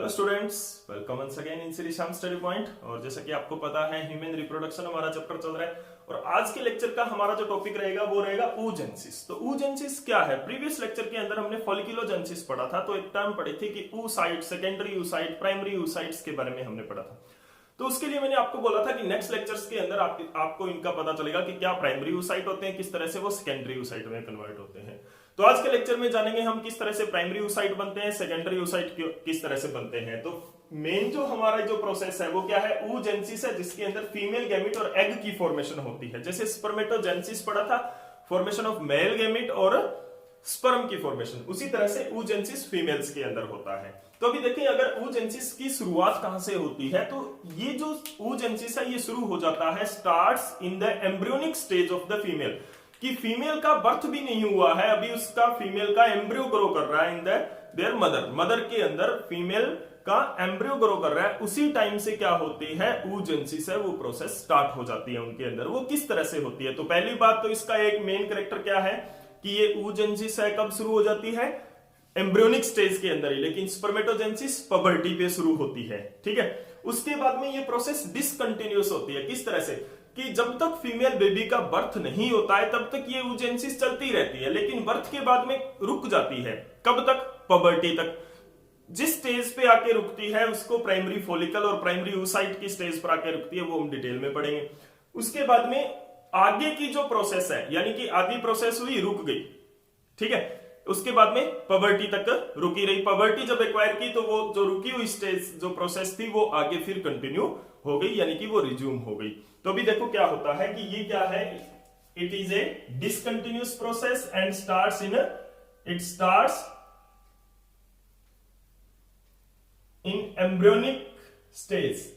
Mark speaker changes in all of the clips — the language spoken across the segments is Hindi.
Speaker 1: Hello students, welcome once again in Shri Shyam Study Point. और जैसा कि आपको पता है ह्यूमन रिप्रोडक्शन हमारा चैप्टर चल रहा है और आज के लेक्चर का हमारा जो टॉपिक रहेगा वो रहेगा oogenesis। तो oogenesis क्या है? प्रीवियस लेक्चर के अंदर हमने फॉलिक्यूलोजेनेसिस पढ़ा था, तो एक टर्म पढ़ी थी कि oocyte, secondary oocyte, primary oocytes के बारे में हमने पढ़ा था। तो उसके लिए मैंने आपको बोला था कि नेक्स्ट लेक्चर्स के अंदर आपको इनका पता चलेगा कि क्या प्राइमरी oocyte होते हैं, किस तरह से वो सेकेंडरी oocyte में कन्वर्ट होते हैं। तो आज के लेक्चर में जानेंगे हम किस तरह से प्राइमरी oocyte बनते हैं, सेकेंडरी oocyte किस तरह से बनते हैं। तो मेन जो हमारा जो प्रोसेस है वो क्या है? oogenesis है, जिसके अंदर फीमेल गैमेट और एग की फॉर्मेशन होती है। जैसे स्पर्मेटोजेनेसिस पढ़ा था, फॉर्मेशन ऑफ मेल गैमेट और स्पर्म की फॉर्मेशन, उसी तरह से oogenesis फीमेल्स के अंदर होता है। तो अभी देखिए, अगर oogenesis की शुरुआत कहां से होती है, तो ये जो oogenesis है ये शुरू हो जाता है starts in the embryonic stage of the female, कि फीमेल का बर्थ भी नहीं हुआ है अभी, उसका फीमेल का एम्ब्रियो ग्रो कर रहा है इन देयर मदर के अंदर फीमेल का एम्ब्रियो ग्रो कर रहा है। उसी टाइम से क्या होती है? oogenesis है, वो प्रोसेस स्टार्ट हो जाती है उनके अंदर। वो किस तरह से होती है? तो पहली बात तो इसका एक मेन कैरेक्टर क्या है कि ये oogenesis है कब शुरू हो जाती है? एम्ब्रियोनिक स्टेज के अंदर ही, लेकिन स्पर्मेटोजेनेसिस पबर्टी पे शुरू होती है। ठीक है, उसके बाद में ये प्रोसेस डिसकंटिन्यूअस होती है। किस तरह से कि जब तक फीमेल बेबी का बर्थ नहीं होता है तब तक ये oogenesis चलती रहती है, लेकिन बर्थ के बाद में रुक जाती है। कब तक? पबर्टी तक। जिस स्टेज पे आके रुकती है उसको प्राइमरी फॉलिकल और प्राइमरी oocyte की स्टेज पर आके रुकती है, वो हम डिटेल में पढ़ेंगे। उसके बाद में आगे की जो प्रोसेस है, यानी कि आधी प्रोसेस हुई, रुक गई, ठीक है, उसके बाद में पबर्टी तक रुकी रही। पबर्टी जब एक्वायर की तो वो जो रुकी हुई स्टेज जो प्रोसेस थी वो आगे फिर कंटिन्यू हो गई, यानी कि वो रिज्यूम हो गई। तो अभी देखो क्या होता है कि ये क्या है, it is A discontinuous process and starts in embryonic stages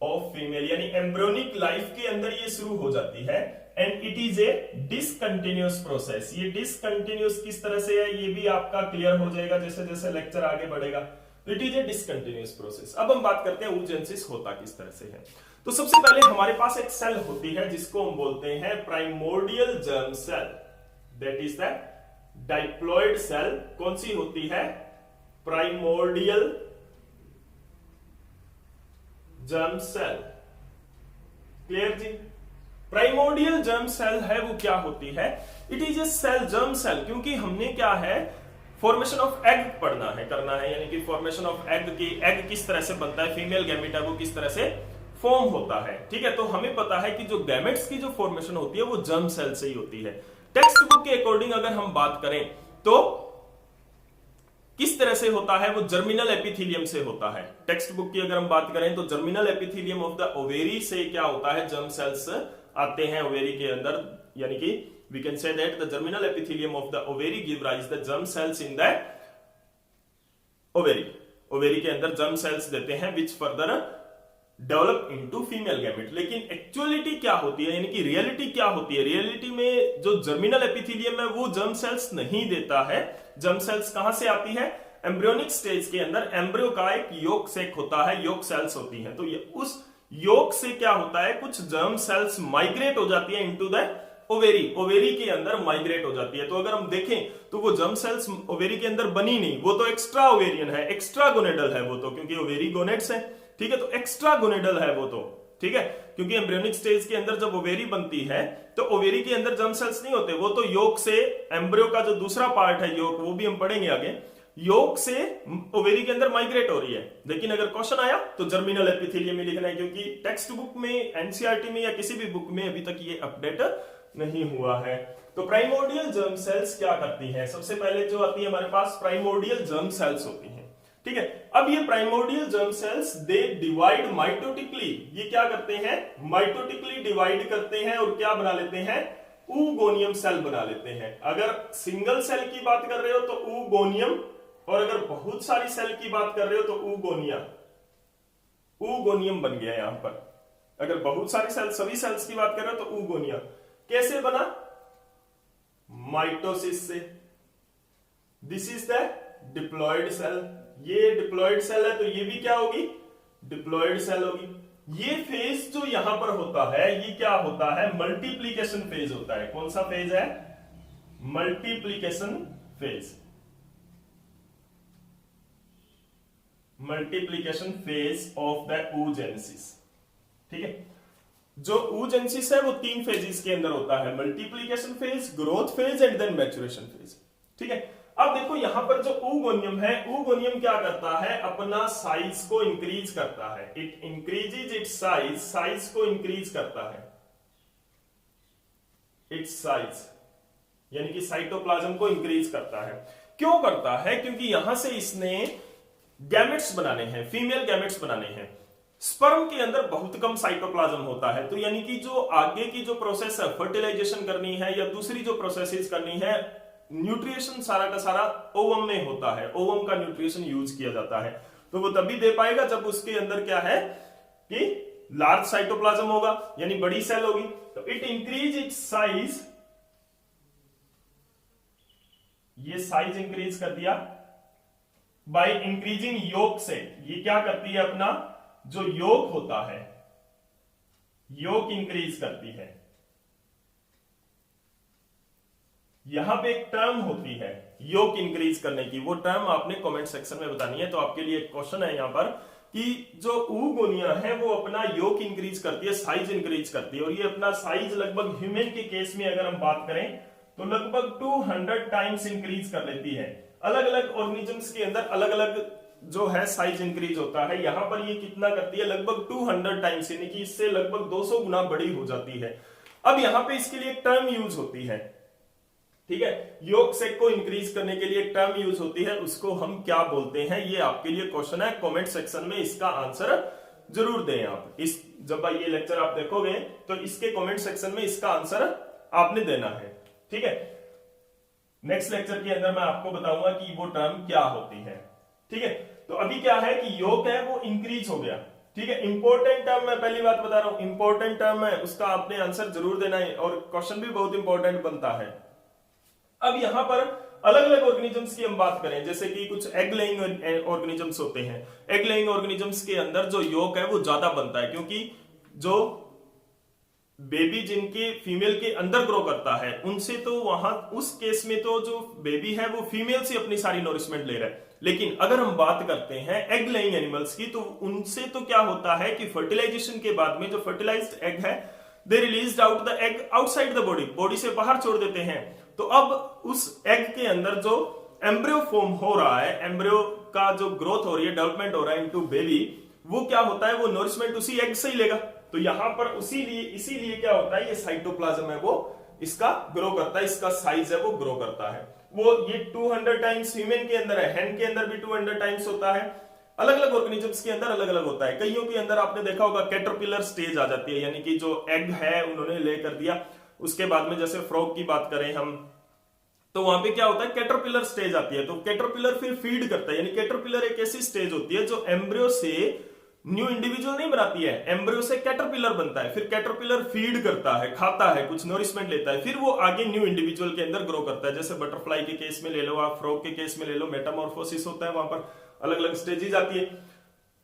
Speaker 1: of female, यानी एम्ब्रियोनिक लाइफ के अंदर ये शुरू हो जाती है। And it is A discontinuous process. ये डिसकंटिन्यूअस किस तरह से है ये भी आपका क्लियर हो जाएगा जैसे जैसे लेक्चर आगे बढ़ेगा। It is A discontinuous process. अब हम बात करते हैं oogenesis होता किस तरह से है। तो सबसे पहले हमारे पास एक सेल होती है जिसको हम बोलते हैं primordial germ cell, that is the diploid cell. कौन सी होती है? Primordial germ cell. क्लियर जी? प्राइमोर्डियल जर्म सेल है वो क्या होती है? It is a cell, germ cell, क्योंकि हमने क्या है फॉर्मेशन ऑफ एग पढ़ना है, करना है, यानी कि फॉर्मेशन ऑफ एग की, एग किस तरह से बनता है, फीमेल गैमेट है वो किस तरह से फॉर्म होता है। ठीक है, तो हमें पता है कि जो गैमेट्स की जो फॉर्मेशन होती है वो जर्म सेल से ही होती है। टेक्स्ट बुक के अकॉर्डिंग अगर हम बात करें तो किस तरह से होता है? वो जर्मिनल एपिथेलियम से होता है। टेक्स्ट बुक की अगर हम बात करें तो germinal epithelium of the ovary से क्या होता है? जर्म सेल्स आते हैं ओवेरी के अंदर, यानी कि we can say that the germinal epithelium of the ovary give rise the germ cells in the ovary. Ovary के अंदर जर्म सेल्स देते हैं which further develop into female gamete. लेकिन एक्चुअलिटी क्या होती है, यानी कि रियलिटी क्या होती है? रियलिटी में जो जर्मिनल एपिथेलियम है वो जर्म सेल्स नहीं देता है। जर्म सेल्स कहां से आती है? एम्ब्रियोनिक स्टेज के अंदर एम्ब्रियो का एक योक सेक होता है, योक सेल्स होती हैं। तो उस योक से क्या होता है, कुछ जर्म सेल्स माइग्रेट हो जाती है इनटू द ओवेरी, ओवेरी के अंदर माइग्रेट हो जाती है। तो अगर हम देखें तो वो जर्म सेल्स ओवेरी के अंदर बनी नहीं, वो तो एक्स्ट्रा ओवेरियन है, एक्स्ट्रा गोनेडल है वो तो, क्योंकि ओवेरी गोनेड्स है। ठीक है, तो एक्स्ट्रा गोनेडल है वो तो, ठीक है, क्योंकि एम्ब्रियोनिक स्टेज के अंदर जब ओवेरी बनती है तो ओवेरी के अंदर जर्म सेल्स नहीं होते, वो तो योक से एम्ब्रियो का जो दूसरा पार्ट है योक, वो भी हम पढ़ेंगे आगे, योक से ओवेरी के अंदर माइग्रेट हो रही है। लेकिन अगर क्वेश्चन आया तो जर्मिनल एपिथेलियम में लिखना है, क्योंकि टेक्स्ट बुक में, एनसीईआरटी में या किसी भी बुक में अभी तक ये अपडेट नहीं हुआ है। तो प्राइमोर्डियल जर्म सेल्स क्या करती हैं? सबसे पहले जो आती है हमारे पास प्राइमोर्डियल जर्म सेल्स होती हैं। ठीक है, अब ये primordial germ cells they divide mitotically. ये क्या करते हैं? माइटोटिकली डिवाइड करते हैं और क्या बना लेते हैं? oogoनियम सेल बना लेते हैं। अगर सिंगल सेल की बात कर रहे हो तो oogoनियम, और अगर बहुत सारी सेल की बात कर रहे हो तो oogonia, oogoनियम बन गया यहां पर। अगर बहुत सारी सेल, सभी सेल्स की बात कर रहे हो तो oogonia। कैसे बना? माइटोसिस से। This is the diploid cell. ये डिप्लॉयड सेल है तो ये भी क्या होगी? डिप्लॉयड सेल होगी। ये फेज जो यहां पर होता है ये क्या होता है? मल्टीप्लीकेशन फेज होता है। कौन सा फेज है? Multiplication phase, multiplication phase of the oogenesis। ठीक है, जो oogenesis है वो 3 फेजेस के अंदर होता है, multiplication phase, growth phase and then maturation phase. ठीक है, अब देखो यहां पर जो oogoनियम है, oogoनियम क्या करता है, अपना साइज को इंक्रीज करता है, it increases it's size, size को इंक्रीज करता है, इट्स साइज, यानी कि साइटोप्लाज्म को इंक्रीज करता है। क्यों करता है? क्योंकि यहां से इसने गैमेट्स बनाने हैं, फीमेल गैमेट्स बनाने हैं। स्पर्म के अंदर बहुत कम साइटोप्लाज्म होता है, तो यानी कि जो आगे की जो प्रोसेस है, फर्टिलाइजेशन करनी है या दूसरी जो प्रोसेसेस करनी है, न्यूट्रिशन सारा का सारा ओवम में होता है, ओवम का न्यूट्रिशन यूज किया जाता है। तो वो तभी दे पाएगा जब उसके अंदर क्या है कि लार्ज साइटोप्लाज्म होगा, यानी बड़ी सेल होगी। तो इट इंक्रीज इट्स साइज, ये साइज इंक्रीज कर दिया बाय इंक्रीजिंग योग से। ये क्या करती है, अपना जो योग होता है, योग इंक्रीज करती है। यहां पे एक टर्म होती है योग इंक्रीज करने की, वो टर्म आपने कमेंट सेक्शन में बतानी है। तो आपके लिए एक क्वेश्चन है यहां पर कि जो oogonia है वो अपना योग इंक्रीज करती है, साइज इंक्रीज करती है, और ये अपना साइज लगभग ह्यूमन के केस में अगर हम बात करें तो लगभग 200 टाइम्स इंक्रीज कर लेती है। अलग अलग ऑर्गेनिजम्स के अंदर अलग अलग जो है साइज इंक्रीज होता है, यहां पर ये कितना करती है, लगभग 200 टाइम्स, यानी कि इससे लगभग 200 गुना बड़ी हो जाती है। अब यहां पे इसके लिए एक टर्म यूज होती है, ठीक है, योग सेक को इंक्रीज करने के लिए एक टर्म यूज होती है, उसको हम क्या बोलते हैं, ये आपके लिए क्वेश्चन है। कमेंट सेक्शन में इसका आंसर जरूर दें आप। इस जब ये लेक्चर आप देखोगे तो इसके कमेंट सेक्शन में इसका आंसर आपने देना है। ठीक है, नेक्स्ट लेक्चर के अंदर मैं आपको बताऊंगा कि वो टर्म क्या होती है। ठीक है, तो अभी क्या है कि योग है वो इंक्रीज हो गया। ठीक है, इंपॉर्टेंट टर्म, मैं पहली बात बता रहा हूं, इंपॉर्टेंट टर्म है, उसका आपने आंसर जरूर देना है और क्वेश्चन भी बहुत इंपॉर्टेंट बनता है। अब यहां पर अलग अलग ऑर्गेनिजम्स की हम बात करें, जैसे कि कुछ एग लेइंग ऑर्गेनिजम्स होते हैं। एग लेइंग ऑर्गेनिजम्स के अंदर जो योग है वो ज्यादा बनता है, क्योंकि जो बेबी जिनके फीमेल के अंदर ग्रो करता है उनसे तो वहां उस केस में तो जो बेबी है वो फीमेल से अपनी सारी नोरिशमेंट ले रहा है। लेकिन अगर हम बात करते हैं एग लेइंग एनिमल्स की, तो उनसे तो क्या होता है कि फर्टिलाइजेशन के बाद में जो फर्टिलाइज्ड एग है, दे released out the egg outside the body, body से बाहर छोड़ देते हैं। तो अब उस एग के अंदर जो एम्ब्रियो फॉर्म हो रहा है, एम्ब्रियो का जो ग्रोथ हो रही है, डेवलपमेंट हो रहा है इनटू बेबी, वो क्या होता है, वो नोरिशमेंट उसी एग से ही लेगा। तो यहां पर इसीलिए क्या होता है, ये साइटोप्लाज्म है वो इसका ग्रो करता है, इसका साइज है वो ग्रो करता है। वो ये 200 टाइम्स ह्यूमन के अंदर है, हैंड के अंदर भी 200 टाइम्स होता है। अलग अलग ऑर्गेनिजम्स के अंदर अलग अलग होता है। कईयों के अंदर आपने देखा होगा कैटरपिलर स्टेज आ जाती है, यानी कि जो एग है उन्होंने ले कर दिया, उसके बाद में जैसे फ्रॉग की बात करें हम, तो वहां पे क्या होता है, कैटरपिलर स्टेज आती है। तो कैटरपिलर फिर फीड करता है, यानी कैटरपिलर एक ऐसी स्टेज होती है जो एम्ब्रियो से न्यू इंडिविजुअल नहीं बनाती है, एम्ब्रियो से कैटरपिलर बनता है। फिर कैटरपिलर फीड करता है, खाता है, कुछ नोरिशमेंट लेता है, फिर वो आगे न्यू इंडिविजुअल के अंदर ग्रो करता है। जैसे बटरफ्लाई के केस में ले लो आप, फ्रॉग के केस में ले लो, मेटामॉर्फोसिस होता है, वहां पर अलग अलग स्टेजेस आती है।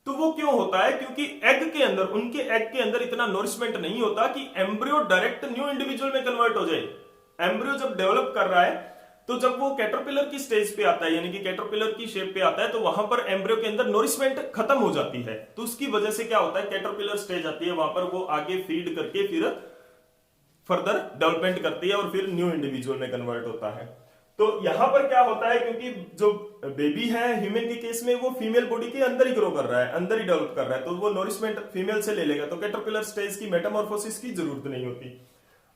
Speaker 1: तो वो क्यों होता है, क्योंकि एग के अंदर, उनके एग के अंदर इतना नोरिशमेंट नहीं होता कि एम्ब्रियो डायरेक्ट न्यू इंडिविजुअल में कन्वर्ट हो जाए। एम्ब्रियो जब डेवलप कर रहा है, तो जब वो कैटरपिलर की स्टेज पे आता है, यानी कि कैटरपिलर की शेप पे आता है, तो वहां पर एम्ब्रियो के अंदर नोरिशमेंट खत्म हो जाती है। तो उसकी वजह से क्या होता है, कैटरपिलर स्टेज आती है, वहां पर वो आगे फीड करके फिर फर्दर डेवलपमेंट करती है और फिर न्यू इंडिविजुअल में कन्वर्ट होता है। तो यहां पर क्या होता है, क्योंकि जो बेबी है ह्यूमन के केस में वो फीमेल बॉडी के अंदर ही ग्रो कर रहा है, अंदर ही डेवलप कर रहा है, तो वो नोरिशमेंट फीमेल से ले लेगा। तो कैटरपिलर स्टेज की मेटामॉर्फोसिस की जरूरत नहीं होती।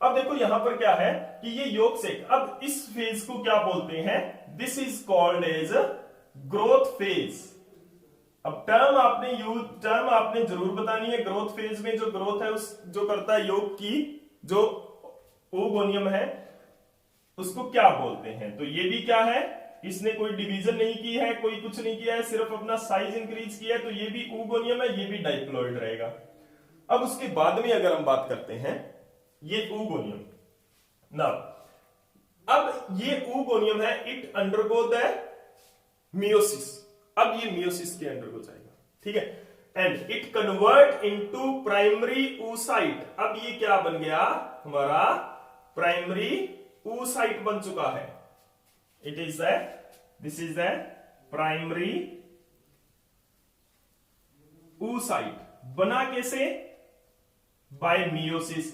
Speaker 1: अब देखो यहां पर क्या है कि ये योग सेक, अब इस फेज को क्या बोलते हैं, this is called as growth phase. अब टर्म आपने जरूर बतानी है। ग्रोथ फेज में जो ग्रोथ है उस जो करता है योग की, जो oogoनियम है, उसको क्या बोलते हैं। तो ये भी क्या है, इसने कोई डिवीजन नहीं की है, कोई कुछ नहीं किया है, सिर्फ अपना साइज इंक्रीज किया है। तो ये भी oogoनियम है, ये भी डाइप्लॉइड रहेगा। अब उसके बाद में अगर हम बात करते हैं ये oogoनियम ना, अब ये oogoनियम है, इट अंडरगो द मियोसिस। अब ये मियोसिस के अंडरगो जाएगा, ठीक है, and it convert into primary oocyte। अब ये क्या बन गया, हमारा प्राइमरी oocyte बन चुका है। It is the this is the primary oocyte। बना कैसे? Bye meiosis.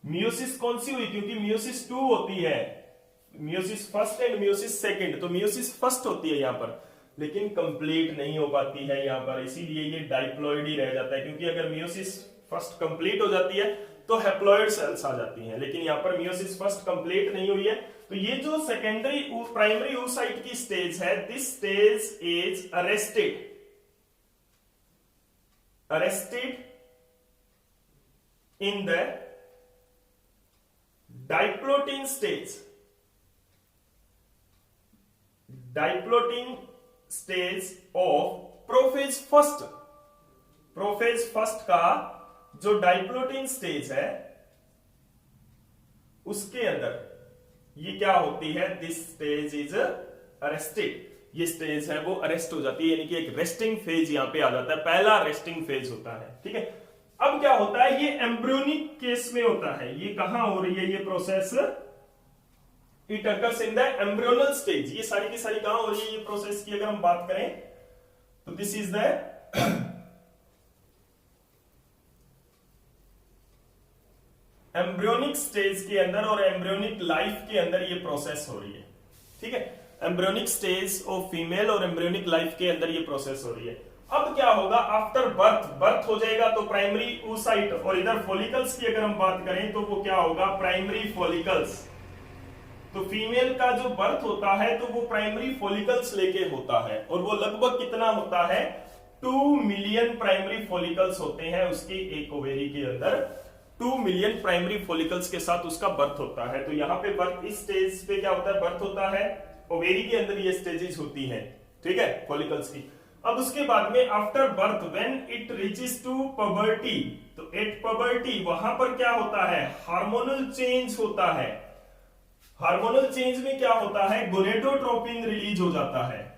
Speaker 1: मियोसिस कौन सी हुई? क्योंकि मियोसिस 2 होती है, meiosis first and meiosis second, तो मियोसिस फर्स्ट होती है यहां पर, लेकिन कंप्लीट नहीं हो पाती है यहां पर, इसीलिए ये डाइप्लॉइड ही रह जाता है। क्योंकि अगर मियोसिस फर्स्ट कंप्लीट हो जाती है तो हैप्लॉइड सेल्स आ जाती हैं, लेकिन यहां पर मियोसिस फर्स्ट कंप्लीट नहीं हुई है। तो ये जो सेकेंडरी प्राइमरी oocyte की स्टेज है, this stage is arrested in the diplotin stage। Diplotin stage of prophase first. Prophase first का जो डाइप्लोटिन स्टेज है उसके अंदर ये क्या होती है? This stage is arrested. ये स्टेज है वो अरेस्ट हो जाती है, यानी कि एक रेस्टिंग फेज यहां पे आ जाता है, पहला रेस्टिंग फेज होता है। ठीक है, अब क्या होता है? ये एम्ब्रियोनिक केस में होता है। ये कहां हो रही है ये process? It occurs in the embryonal stage. ये सारी की सारी कहां हो रही है ये प्रोसेस की अगर हम बात करें तो this is the embryonic stage के अंदर और एम्ब्रियोनिक लाइफ के अंदर ये प्रोसेस हो रही है। ठीक है, एम्ब्रियोनिक स्टेज ऑफ फीमेल और एम्ब्रियोनिक लाइफ के अंदर ये प्रोसेस हो रही है। अब क्या होगा? आफ्टर बर्थ हो जाएगा तो प्राइमरी oocyte, और इधर फॉलिकल्स की अगर हम बात करें तो वो क्या होगा? Primary follicles. तो फीमेल का जो बर्थ होता है तो वो प्राइमरी फॉलिकल्स लेके होता है, और वो लगभग कितना होता है? 2 मिलियन प्राइमरी फॉलिकल्स होते हैं उसकी एक ओवेरी के अंदर। 2 मिलियन प्राइमरी फॉलिकल्स के साथ उसका बर्थ होता है। तो यहाँ पे बर्थ, इस स्टेज पे क्या होता है? बर्थ होता है, ओवेरी के अंदर ये स्टेजेस होती हैं। ठीक है, फॉलिकल्स की। अब उसके बाद में after birth when it reaches to puberty, तो एट पबर्टी वहां पर क्या होता है? हार्मोनल चेंज होता है। हार्मोनल चेंज में क्या होता है? गोनेडोट्रोपिन रिलीज हो जाता है।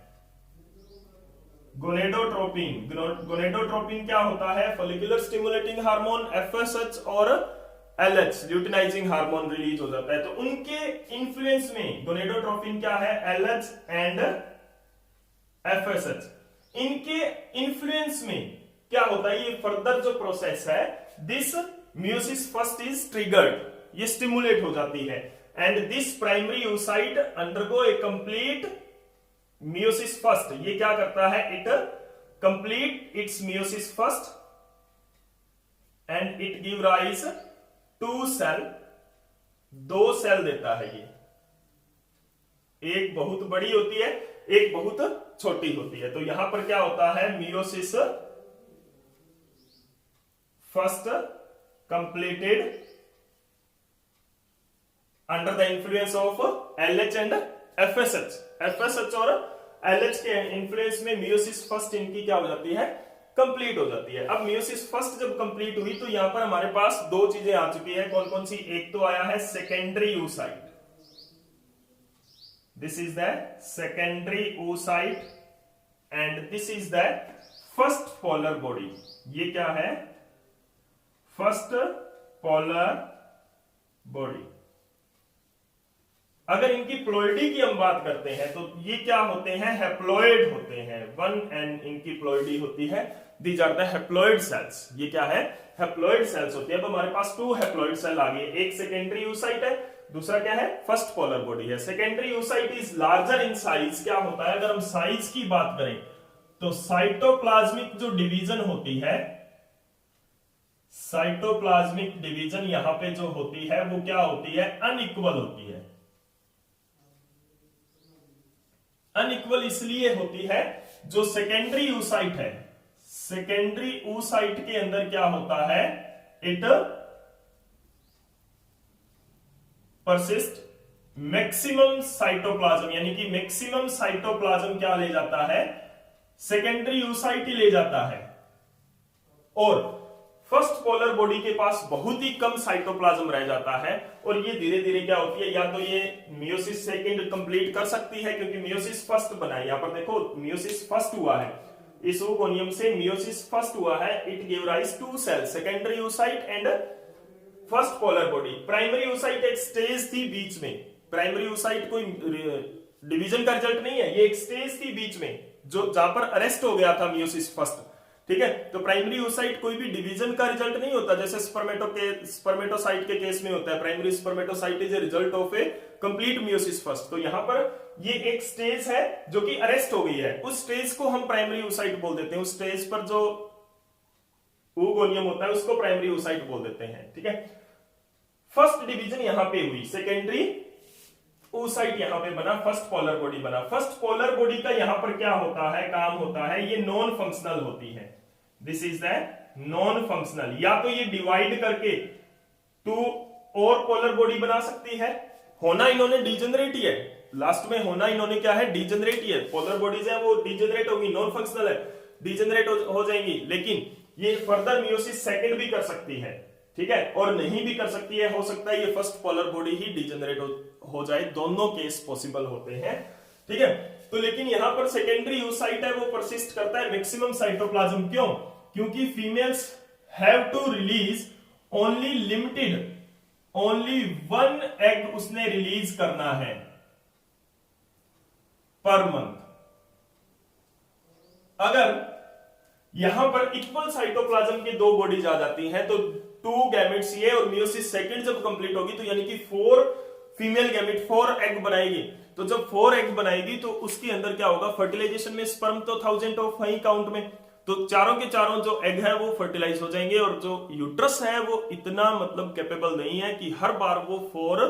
Speaker 1: गोनेडोट्रोपिन क्या होता है? फॉलिकुलर स्टिमुलेटिंग हार्मोन एफएसएच और एलएच ल्यूटिनाइजिंग हार्मोन रिलीज हो जाता है। तो उनके इन्फ्लुएंस में गोनेडोट्रोपिन क्या है? LH and FSH. इनके इन्फ्लुएंस में क्या होता है? ये फर्दर जो प्रोसेस है, this meiosis first is triggered, ये स्टिमुलेट हो जाती है, and this primary oocyte undergo a complete meiosis first. ये क्या करता है? It complete its meiosis first and it give rise 2 cell, 2 cell देता है। ये एक बहुत बड़ी होती है, एक बहुत छोटी होती है। तो यहां पर क्या होता है? Meiosis first completed under the influence of LH and FSH. FSH और एलएच के इन्फ्लुएंस में मियोसिस फर्स्ट इनकी क्या हो जाती है? कंप्लीट हो जाती है। अब मियोसिस फर्स्ट जब कंप्लीट हुई तो यहां पर हमारे पास 2 चीजें आ चुकी है। कौन कौन सी? एक तो आया है secondary oocyte, this is the secondary oocyte and this is the first polar body। ये क्या है? First polar body. अगर इनकी प्लॉइडी की हम बात करते हैं तो ये क्या होते हैं? हैप्लॉइड होते हैं। 1 एंड इनकी प्लॉइडी होती है। These are the haploid cells. ये क्या है? हैप्लॉइड सेल्स होती है। अब हमारे पास 2 हैप्लॉइड सेल आ गए, एक सेकेंडरी oocyte है, दूसरा क्या है? फर्स्ट पोलर बॉडी है। Secondary oocyte is larger in size. क्या होता है? अगर हम साइज की बात करें तो साइटोप्लाज्मिक जो डिवीजन होती है, साइटोप्लाज्मिक डिवीजन यहां पे जो होती है वो क्या होती है? अनइक्वल होती है। अनइक्वल इसलिए होती है, जो सेकेंडरी oocyte है, सेकेंडरी oocyte के अंदर क्या होता है? इट परसिस्ट मैक्सिमम साइटोप्लाज्म, यानी कि मैक्सिमम साइटोप्लाज्म क्या ले जाता है? सेकेंडरी oocyte ही ले जाता है। और फर्स्ट पोलर बॉडी के पास बहुत ही कम साइटोप्लाज्म रह जाता है, और ये धीरे धीरे क्या होती है? या तो ये मियोसिस सेकंड कंप्लीट कर सकती है, क्योंकि मियोसिस फर्स्ट बना है। यहां पर देखो मियोसिस फर्स्ट हुआ है, इस ओगोनियम से मियोसिस फर्स्ट हुआ है। It give rise 2 cells, secondary oocyte and first polar body. Primary oocyte एक स्टेज थी बीच में, प्राइमरी oocyte कोई डिवीजन का रिजल्ट नहीं है, ये एक स्टेज थी बीच में जो जहां पर अरेस्ट हो गया था मियोसिस फर्स्ट। ठीक है, तो प्राइमरी oocyte कोई भी डिवीजन का रिजल्ट नहीं होता, जैसे स्पर्मेटोसाइट के केस में होता है, primary spermatocyte is a result of A complete meiosis first. तो यहां पर ये एक स्टेज है जो कि अरेस्ट हो गई है, उस स्टेज को हम प्राइमरी oocyte बोल देते हैं, उस स्टेज पर जो oogonium होता है उसको प्राइमरी oocyte बोल देते हैं। ठीक है, फर्स्ट डिवीजन यहां पे हुई, सेकेंडरी oocyte यहां पे बना, फर्स्ट पोलर बॉडी बना। फर्स्ट पोलर बॉडी का यहां पर क्या होता है, काम होता है, ये नॉन फंक्शनल होती है, this is the non functional. या तो ये डिवाइड करके टू और पोलर बॉडी बना सकती है, होना इन्होंने डिजेनरेट ही है, लास्ट में होना इन्होंने क्या है, डिजेनरेट ही है। पोलर बॉडीज है वो डिजेनरेट होगी, नॉन फंक्शनल है, डिजेनरेट हो जाएंगी, लेकिन ये फर्दर मियोसिस सेकंड भी कर सकती है। ठीक है, और नहीं भी कर सकती है, हो सकता है ये फर्स्ट पोलर बॉडी ही डिजेनरेट हो जाए, दोनों केस पॉसिबल होते हैं। ठीक है, तो लेकिन यहां पर सेकेंडरी oocyte है वो परसिस्ट करता है मैक्सिमम साइटोप्लाज्म। क्यों? क्योंकि females have to release only limited, only 1 egg उसने रिलीज करना है पर मंथ। अगर यहां पर इक्वल साइटोप्लाज्म की 2 बॉडीज आ जाती हैं तो 2 गैमेट्स ये और मियोसिस सेकंड जब कंप्लीट होगी तो यानी कि 4 फीमेल गैमेट 4 एग बनाएगी। तो जब 4 एग बनाएगी तो उसके अंदर क्या होगा, फर्टिलाइजेशन में स्पर्म तो 1000 ऑफ वही काउंट में, तो चारों के चारों जो एग है वो फर्टिलाइज हो जाएंगे, और जो यूट्रस है वो इतना मतलब कैपेबल नहीं है कि हर बार वो 4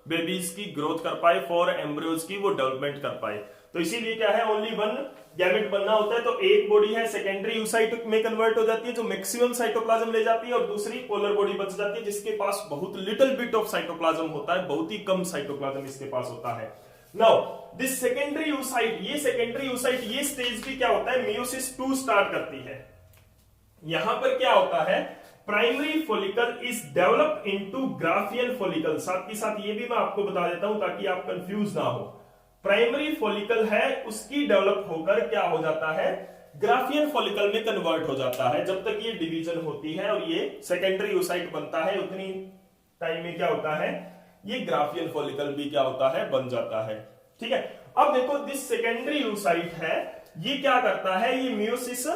Speaker 1: बेबीज की ग्रोथ कर पाए, 4 एम्ब्रियोज की वो डेवलपमेंट कर पाए। तो इसीलिए क्या है, ओनली 1 गैमेट बनना होता है। तो एक बॉडी है सेकेंडरी oocyte में कन्वर्ट हो जाती है जो मैक्सिमम साइटोप्लाज्म ले जाती है, और दूसरी पोलर बॉडी बच जाती है जिसके पास बहुत लिटिल बिट ऑफ साइटोप्लाज्म होता है, बहुत ही कम साइटोप्लाज्म इसके पास होता है। नाउ दिस सेकेंडरी oocyte, ये सेकेंडरी oocyte ये स्टेज भी क्या होता है, मियोसिस 2 स्टार्ट करती है। यहां पर क्या होता है, primary follicle is develop into Graafian follicle. साथ ही साथ ये भी मैं आपको बता देता हूं ताकि आप कंफ्यूज ना हो, प्राइमरी फॉलिकल है उसकी डेवलप होकर क्या हो जाता है, ग्राफियन फॉलिकल में कन्वर्ट हो जाता है। जब तक ये डिवीजन होती है और ये सेकेंडरी oocyte बनता है उतनी टाइम में क्या होता है, ये ग्राफियन फॉलिकल भी क्या होता है, बन जाता है। ठीक है, अब देखो दिस सेकेंडरी oocyte है, ये क्या करता है, ये मियोसिस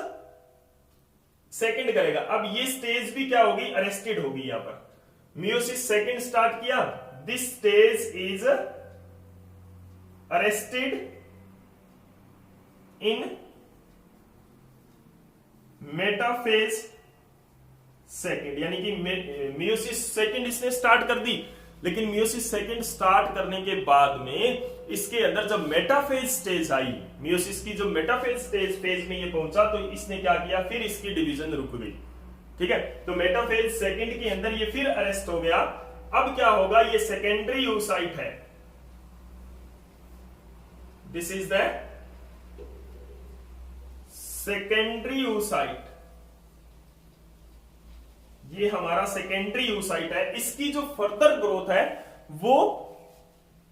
Speaker 1: सेकंड करेगा। अब ये स्टेज भी क्या होगी, अरेस्टेड होगी। यहां पर मियोसिस सेकंड स्टार्ट किया, this stage is arrested in metaphase second, यानी कि मियोसिस सेकंड इसने स्टार्ट कर दी, लेकिन मियोसिस सेकंड स्टार्ट करने के बाद में इसके अंदर जब मेटाफेज स्टेज आई, मियोसिस की जो मेटाफेज फेज में ये पहुंचा, तो इसने क्या किया, फिर इसकी डिवीजन रुक गई। ठीक है, तो मेटाफेज सेकंड के अंदर ये फिर अरेस्ट हो गया। अब क्या होगा, ये सेकेंडरी oocyte है, this is the secondary oocyte, ये हमारा सेकेंडरी oocyte है। इसकी जो फर्दर ग्रोथ है वो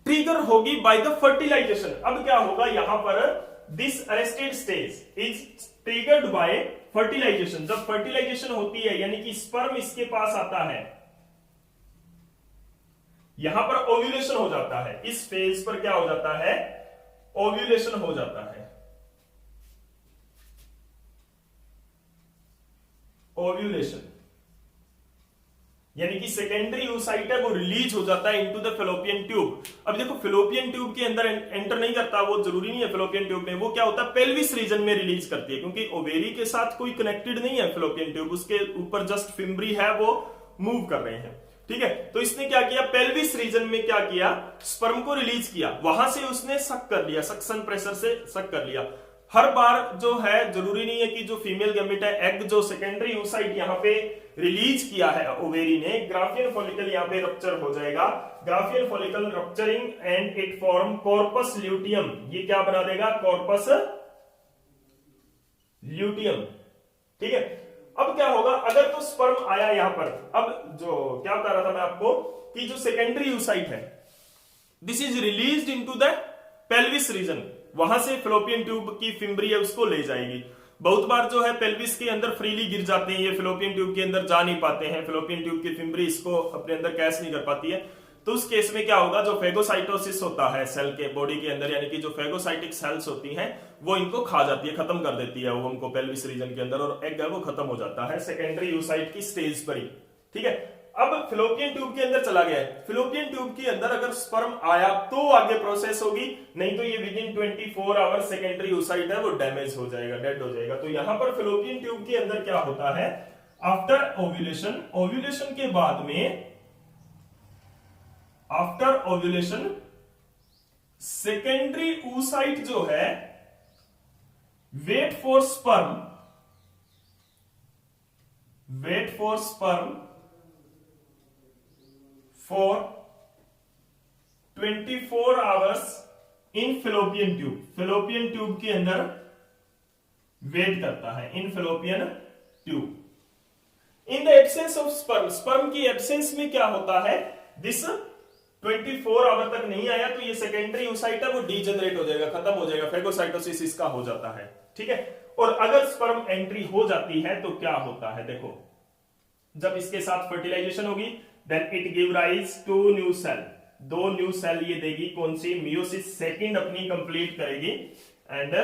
Speaker 1: ट्रिगर होगी बाय द फर्टिलाइजेशन। अब क्या होगा, यहां पर this arrested stage is triggered by fertilization. जब फर्टिलाइजेशन होती है यानी कि स्पर्म इसके पास आता है, यहां पर ओव्यूलेशन हो जाता है, इस फेज पर क्या हो जाता है, ओव्यूलेशन हो जाता है। ओव्यूलेशन यानी कि सेकेंडरी oocyte है वो रिलीज हो जाता है इनटू द फेलोपियन ट्यूब। अब देखो फेलोपियन ट्यूब के अंदर एंटर नहीं करता, वो जरूरी नहीं है फेलोपियन ट्यूब में, वो क्या होता है पेल्विस रीजन में रिलीज करती है, क्योंकि ओवेरी के साथ कोई कनेक्टेड नहीं है फेलोपियन ट्यूब, उसके ऊपर जस्ट फिम्बरी है वो मूव कर रहे हैं। ठीक है, तो इसने क्या किया, पेल्विस रीजन में क्या किया, स्पर्म को रिलीज किया, वहां से उसने सक कर लिया, सक्शन प्रेशर से सक कर लिया। हर बार जो है जरूरी नहीं है कि जो फीमेल गैमेट है, एग जो सेकेंडरी oocyte यहां पे रिलीज किया है ओवेरी ने, ग्राफियन फॉलिकल यहां पे रप्चर हो जाएगा, Graafian follicle rupturing and it form corpus luteum. ये क्या बना देगा, कॉर्पस ल्यूटियम। ठीक है, अब क्या होगा, अगर तो स्पर्म आया यहां पर, अब जो क्या बता रहा था मैं आपको कि जो सेकेंडरी oocyte है this is released into the pelvis region, वहां से फेलोपियन ट्यूब की फिम्बरी है उसको ले जाएगी। बहुत बार जो है पेल्विस के अंदर फ्रीली गिर जाते हैं, ये फेलोपियन ट्यूब के अंदर जा नहीं पाते हैं, फेलोपियन ट्यूब की फिम्बरी इसको अपने अंदर कैच नहीं कर पाती है, तो उस केस में क्या होगा, जो फेगोसाइटोसिस होता है सेल के बॉडी के अंदर, यानी कि जो फेगोसाइटिक सेल्स होती हैं वो इनको खा जाती है, खत्म कर देती है ओवम को पेल्विस रीजन के अंदर, और एग है वो खत्म हो जाता है सेकेंडरी यूसाइट की स्टेज पर ही। ठीक है, अब फिलोपियन ट्यूब के अंदर चला गया है। फिलोपियन ट्यूब के अंदर अगर स्पर्म आया तो आगे प्रोसेस होगी, नहीं तो ये विदिन 24 आवर सेकेंडरी यूसाइट है वो डैमेज हो जाएगा, डेड हो जाएगा। तो यहां पर फिलोपियन ट्यूब के अंदर क्या होता है, आफ्टर ओव्यूलेशन, ओव्यूलेशन के बाद में, आफ्टर ओव्यूलेशन सेकेंडरी oocyte जो है wait for sperm, wait for sperm for 24 hours in fallopian tube, fallopian tube के अंदर वेट करता है, in fallopian tube. In the absence of sperm, sperm की एब्सेंस में क्या होता है, दिस 24 आवर तक नहीं आया तो ये सेकेंडरी oocyte है वो डीजनरेट हो जाएगा, खत्म हो जाएगा, फेगोसाइटोसिस इसका हो जाता है। ठीक है, और अगर स्पर्म एंट्री हो जाती है तो क्या होता है, देखो जब इसके साथ फर्टिलाइजेशन होगी then it give rise to new cell, 2 new cell ये देगी, कौन सी, मियोसिस सेकंड अपनी कंप्लीट करेगी, and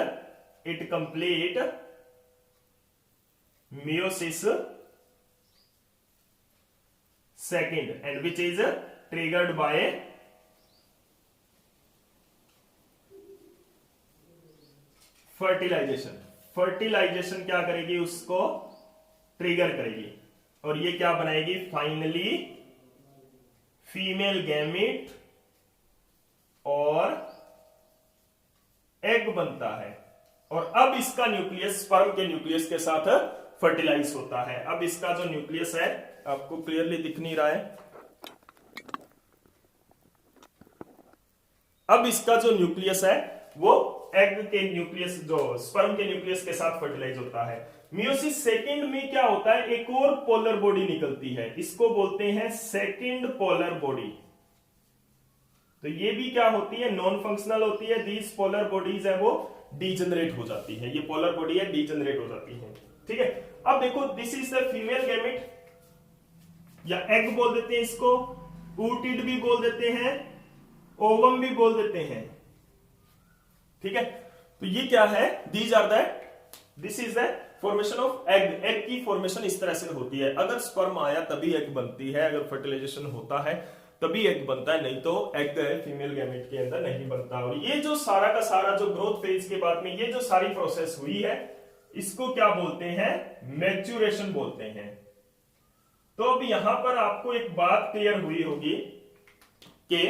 Speaker 1: it complete meiosis second, and which is triggered by fertilization. Fertilization क्या करेगी, उसको ट्रिगर करेगी, और ये क्या बनाएगी, फाइनली फीमेल गैमेट और एग बनता है, और अब इसका न्यूक्लियस स्पर्म के न्यूक्लियस के साथ फर्टिलाइज होता है। अब इसका जो न्यूक्लियस है आपको क्लियरली दिख नहीं रहा है, अब इसका जो न्यूक्लियस है वो एग के न्यूक्लियस, जो स्पर्म के न्यूक्लियस के साथ फर्टिलाइज होता है। मियोसिस सेकंड में क्या होता है, एक और पोलर बॉडी निकलती है, इसको बोलते हैं सेकंड पोलर बॉडी। तो ये भी क्या होती है, नॉन फंक्शनल होती है, दीज पोलर बॉडीज है वो डीजनरेट हो जाती है, ये पोलर बॉडी है डीजनरेट हो जाती है। ठीक है, अब देखो this is the female gamete, या एग बोल देते हैं इसको, oocyte भी बोल देते हैं, ओवम भी बोल देते हैं। ठीक है, तो ये क्या है, these are the, this is the formation of egg. Egg की फॉर्मेशन इस तरह से होती है, अगर स्पर्म आया तभी एग बनती है, अगर फर्टिलाइजेशन होता है तभी एग बनता है, नहीं तो एग फीमेल गैमेट के अंदर नहीं बनता। और ये जो सारा का सारा जो ग्रोथ फेज के बाद में ये जो सारी प्रोसेस हुई है इसको क्या बोलते हैं, मैच्यूरेशन बोलते हैं। तो अब यहां पर आपको एक बात क्लियर हुई होगी कि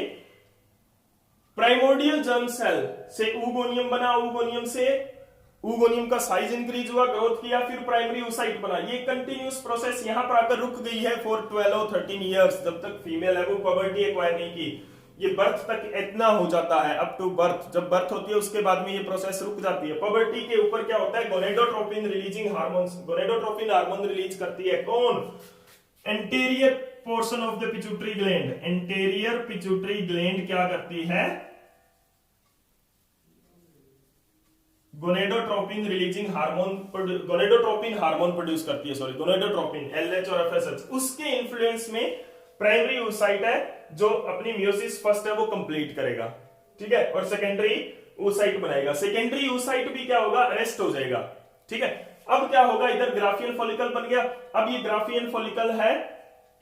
Speaker 1: प्राइमोर्डियल जर्म सेल से oogoनियम बना, oogoनियम से oogoनियम का साइज इंक्रीज हुआ, ग्रोथ किया, फिर प्राइमरी oocyte बना। ये कंटिन्यूस प्रोसेस यहां पर आकर रुक गई है फॉर 12 और 13 इयर्स, जब तक फीमेल है वो पबर्टी एक्वायर नहीं की, ये बर्थ तक इतना हो जाता है, अप टू बर्थ। जब बर्थ होती है उसके बाद में ये प्रोसेस रुक जाती है। पबर्टी के ऊपर क्या होता है, gonadotropin releasing hormones, gonadotropin hormone release करती है कौन, anterior portion of the pituitary gland. Anterior pituitary gland क्या करती है, gonadotropin releasing hormone, gonadotropin hormone produce करती है, सॉरी गोनेडोट्रोपिन, एलएच और एफएसएच। उसके इन्फ्लुएंस में प्राइमरी oocyte है जो अपनी मियोसिस फर्स्ट है वो कंप्लीट करेगा, ठीक है, और सेकेंडरी oocyte बनाएगा। सेकेंडरी oocyte भी क्या होगा, अरेस्ट हो जाएगा। ठीक है, अब क्या होगा, इधर ग्राफियन फॉलिकल बन गया। अब ये ग्राफियन फॉलिकल है,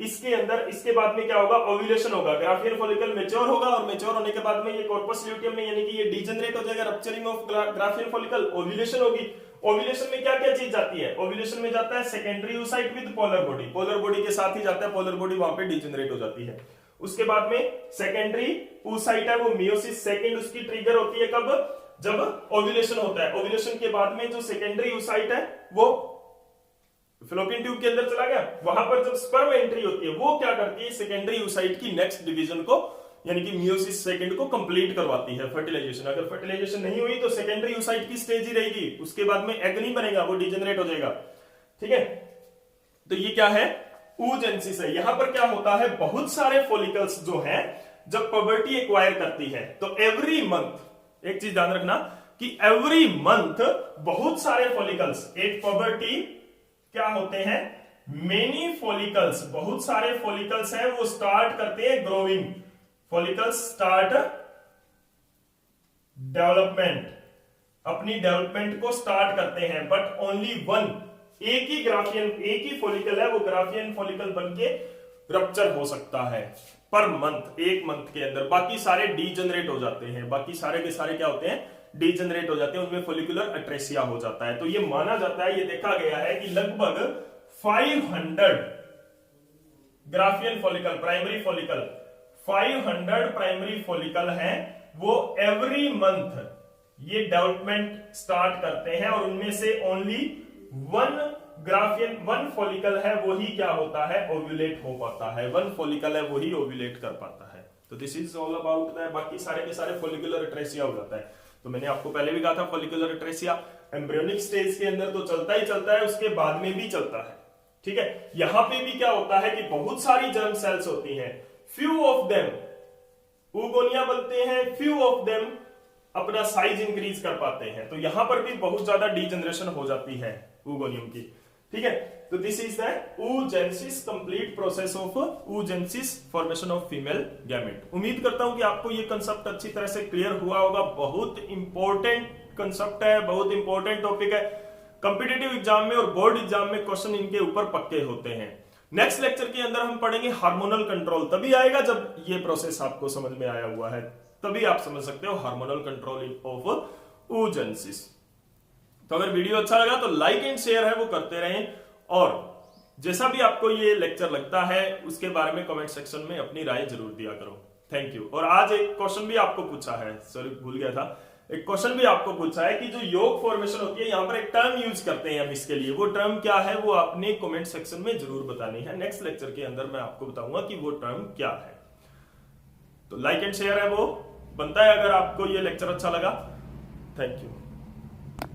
Speaker 1: इसके अंदर, इसके बाद में क्या होगा, ओव्यूलेशन होगा, ग्राफियन फॉलिकल मैच्योर होगा, और मैच्योर होने के बाद में ये कॉर्पस ल्यूटियम में, यानी कि ये डीजनरेट हो जाएगा, rupturing of Graafian follicle, ovulation होगी। ओव्यूलेशन में क्या क्या चीज जाती है, ओव्यूलेशन में जाता है secondary oocyte with polar body, polar body के साथ ही जाता है, पोलर बॉडी वहां पे डीजनरेट हो जाती है। उसके बाद में सेकेंडरी oocyte है वो मियोसिस सेकंड उसकी ट्रिगर होती है, कब, जब ओव्यूलेशन होता है। ओव्यूलेशन के बाद में जो सेकेंडरी oocyte है वो फिलोपियन ट्यूब के अंदर चला गया, वहां पर जब स्पर्म एंट्री होती है वो क्या करती है, सेकेंडरी oocyte की नेक्स्ट डिवीजन को, यानी कि मियोसिस सेकंड को कंप्लीट करवाती है फर्टिलाइजेशन। अगर फर्टिलाइजेशन नहीं हुई तो सेकेंडरी oocyte की स्टेज ही रहेगी, उसके बाद में एग नहीं बनेगा, वो डिजनरेट हो जाएगा। ठीक है, तो ये क्या है, oogenesis है। यहां पर क्या होता है, बहुत सारे फॉलिकल्स जो है जब पबर्टी एक्वायर करती है तो एवरी मंथ, एक चीज ध्यान रखना कि एवरी मंथ बहुत सारे फॉलिकल्स, एक पबर्टी क्या होते हैं, मेनी फॉलिकल्स, बहुत सारे फॉलिकल्स हैं वो स्टार्ट करते हैं ग्रोइंग, फॉलिकल्स स्टार्ट डेवलपमेंट, अपनी डेवलपमेंट को स्टार्ट करते हैं, बट ओनली वन, एक ही ग्राफियन, एक ही फॉलिकल है वो ग्राफियन फॉलिकल बनके रप्चर हो सकता है पर मंथ, एक मंथ के अंदर। बाकी सारे डीजनरेट हो जाते हैं, बाकी सारे के सारे क्या होते हैं, डीजनरेट हो जाते हैं, उनमें फॉलिकुलर अट्रेसिया हो जाता है। तो ये माना जाता है, ये देखा गया है कि लगभग 500 Graafian follicle, primary follicle, 500 primary follicle हैं, वो एवरी मंथ ये डेवलपमेंट स्टार्ट करते हैं और उनमें से only one Graafian, one follicle है वही क्या होता है, ओव्यूलेट हो पाता है, वन फॉलिकल है वही ओव्यूलेट कर पाता है। तो this is all about that, बाकी सारे के सारे फॉलिकुलर अट्रेसिया हो जाता है। तो मैंने आपको पहले भी कहा था फॉलिकुलर अट्रेसिया एम्ब्रियोनिक स्टेज के अंदर तो चलता ही चलता है, उसके बाद में भी चलता है, ठीक है। यहां पे भी क्या होता है कि बहुत सारी जर्म सेल्स होती हैं, फ्यू ऑफ देम ऊगोनिया बनते हैं, फ्यू ऑफ देम अपना साइज इंक्रीज कर पाते हैं। तो यहां पर भी बहुत ज्यादा डीजनरेशन हो जाती है ऊगोनियम की, ठीक है। तो this is the oogenesis, complete process of oogenesis, formation of female gamete. उम्मीद करता हूं कि आपको ये कंसेप्ट अच्छी तरह से क्लियर हुआ होगा। बहुत इंपॉर्टेंट कंसेप्ट है, बहुत इंपॉर्टेंट टॉपिक है, कॉम्पिटिटिव एग्जाम में और बोर्ड एग्जाम में क्वेश्चन इनके ऊपर पक्के होते हैं। नेक्स्ट लेक्चर के अंदर हम पढ़ेंगे हार्मोनल कंट्रोल, तभी आएगा जब ये प्रोसेस आपको समझ में आया हुआ है, तभी आप समझ सकते हो हार्मोनल कंट्रोल ऑफ oogenesis। तो अगर वीडियो अच्छा लगा तो लाइक एंड शेयर है वो करते रहें, और जैसा भी आपको ये लेक्चर लगता है उसके बारे में कमेंट सेक्शन में अपनी राय जरूर दिया करो। Thank you. और आज एक क्वेश्चन भी आपको पूछा है, सॉरी भूल गया था, एक क्वेश्चन भी आपको पूछा है कि जो योग फॉर्मेशन होती है, यहां पर एक टर्म यूज करते हैं हम इसके लिए, वो टर्म क्या है वो आपने कमेंट सेक्शन में जरूर बतानी है। नेक्स्ट लेक्चर के अंदर मैं आपको बताऊंगा कि वो टर्म क्या है। तो लाइक एंड शेयर है वो बनता है अगर आपको ये लेक्चर अच्छा लगा। Thank you.